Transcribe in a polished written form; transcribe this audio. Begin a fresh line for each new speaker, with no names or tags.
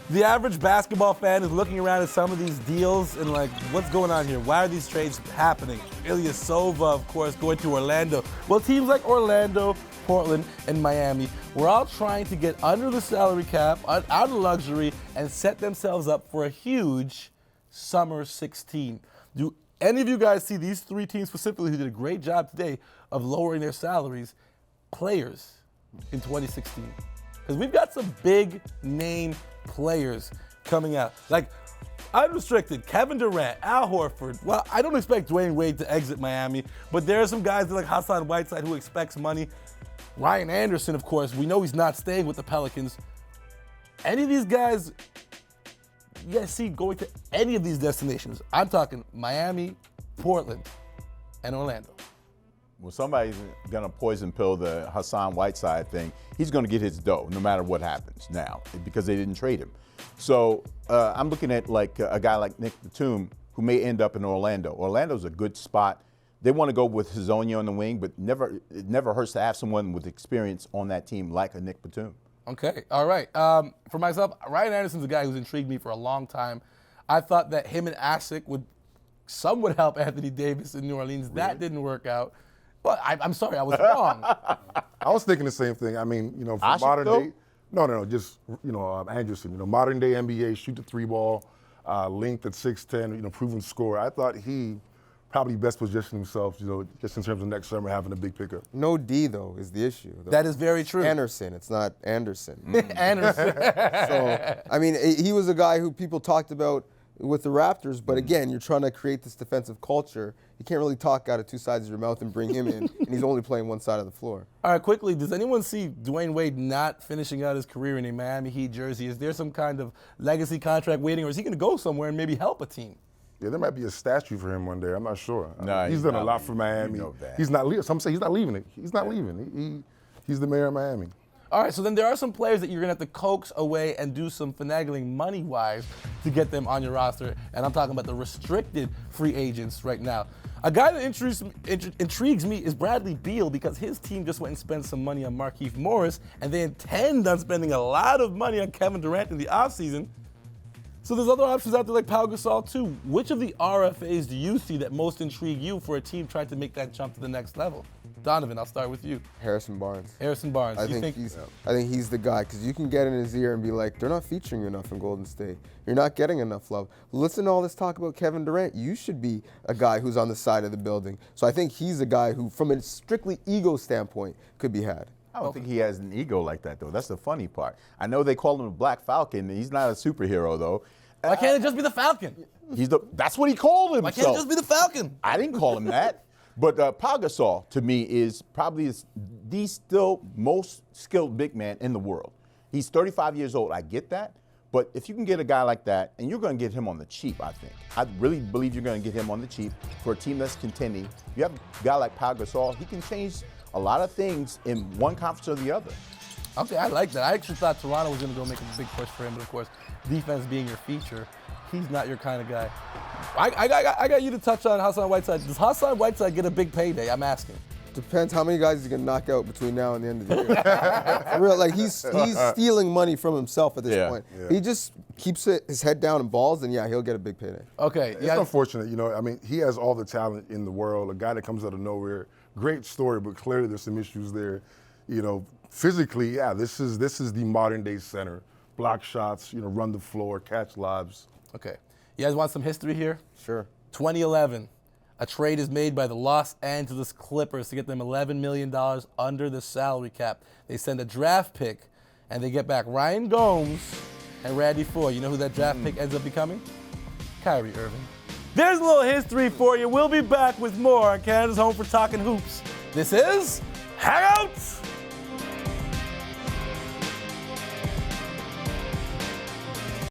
The average basketball fan is looking around at some of these deals and like, what's going on here? Why are these trades happening? Ilyasova, of course, going to Orlando. Well, teams like Orlando, Portland, and Miami, we're all trying to get under the salary cap, out of luxury, and set themselves up for a huge Summer 16. Do any of you guys see these three teams specifically who did a great job today of lowering their salaries, players, in 2016? Because we've got some big name players coming out. Like, unrestricted, Kevin Durant, Al Horford. Well, I don't expect Dwayne Wade to exit Miami, but there are some guys like Hassan Whiteside who expects money. Ryan Anderson, of course, we know he's not staying with the Pelicans. Any of these guys you guys see going to any of these destinations? I'm talking Miami, Portland, and Orlando.
Well, somebody's going to poison pill the Hassan Whiteside thing. He's going to get his dough no matter what happens now because they didn't trade him. So I'm looking at like a guy like Nick Batum who may end up in Orlando. Orlando's a good spot. They want to go with Hezonja on the wing, but it never hurts to have someone with experience on that team like a Nick Batum.
Okay, all right. For myself, Ryan Anderson's a guy who's intrigued me for a long time. I thought that him and Asic would somewhat help Anthony Davis in New Orleans. Really? That didn't work out. But I'm sorry, I was wrong.
I was thinking the same thing. I mean, for
Asic,
modern
though?
day, no, just Anderson. Modern day NBA, shoot the three ball, length at 6'10", proven scorer. I thought he probably best positioned himself, just in terms of next summer having a big pickup.
No D though is the issue.
That is very true.
Anderson, it's not Anderson.
Anderson.
So I mean, he was a guy who people talked about with the Raptors, but again, you're trying to create this defensive culture. You can't really talk out of two sides of your mouth and bring him in, and he's only playing one side of the floor.
All right, quickly, does anyone see Dwayne Wade not finishing out his career in a Miami Heat jersey? Is there some kind of legacy contract waiting, or is he going to go somewhere and maybe help a team?
Yeah, there might be a statue for him one day. I'm not sure.
Nah,
he's done a lot for Miami.
You know that.
He's not leaving. Some say he's not leaving it. He's not leaving. He's the mayor of Miami.
All right, so then there are some players that you're going to have to coax away and do some finagling money-wise to get them on your roster, and I'm talking about the restricted free agents right now. A guy that intrigues me is Bradley Beal because his team just went and spent some money on Markieff Morris, and they intend on spending a lot of money on Kevin Durant in the offseason. So there's other options out there like Pau Gasol too. Which of the RFAs do you see that most intrigue you for a team trying to make that jump to the next level? Donovan, I'll start with you.
Harrison Barnes.
Harrison Barnes.
I think he's the guy because you can get in his ear and be like, they're not featuring you enough in Golden State. You're not getting enough love. Listen to all this talk about Kevin Durant. You should be a guy who's on the side of the building. So I think he's a guy who, from a strictly ego standpoint, could be had.
I don't think he has an ego like that, though. That's the funny part. I know they call him a Black Falcon. He's not a superhero, though.
Why can't it just be the Falcon?
That's what he called himself.
Why can't it just be the Falcon?
I didn't call him that. But Pau Gasol, to me, is probably the still most skilled big man in the world. He's 35 years old. I get that. But if you can get a guy like that, and you're going to get him on the cheap, I think. I really believe you're going to get him on the cheap for a team that's contending. You have a guy like Pau Gasol, he can change a lot of things in one conference or the other.
Okay, I like that. I actually thought Toronto was going to go make a big push for him, but of course, defense being your feature, he's not your kind of guy. I got you to touch on Hassan Whiteside. Does Hassan Whiteside get a big payday? I'm asking.
Depends how many guys he's going to knock out between now and the end of the year. For real, like he's stealing money from himself at this point. Yeah. He just keeps his head down and balls, and he'll get a big payday.
Okay.
It's unfortunate, I mean, he has all the talent in the world, a guy that comes out of nowhere. Great story, but clearly there's some issues there. Physically, this is the modern day center. Block shots, run the floor, catch lobs.
Okay. You guys want some history here?
Sure.
2011, a trade is made by the Los Angeles Clippers to get them $11 million under the salary cap. They send a draft pick, and they get back Ryan Gomes and Randy Foye. You know who that draft pick ends up becoming? Kyrie Irving. There's a little history for you. We'll be back with more on Canada's Home for Talking Hoops. This is Hangouts.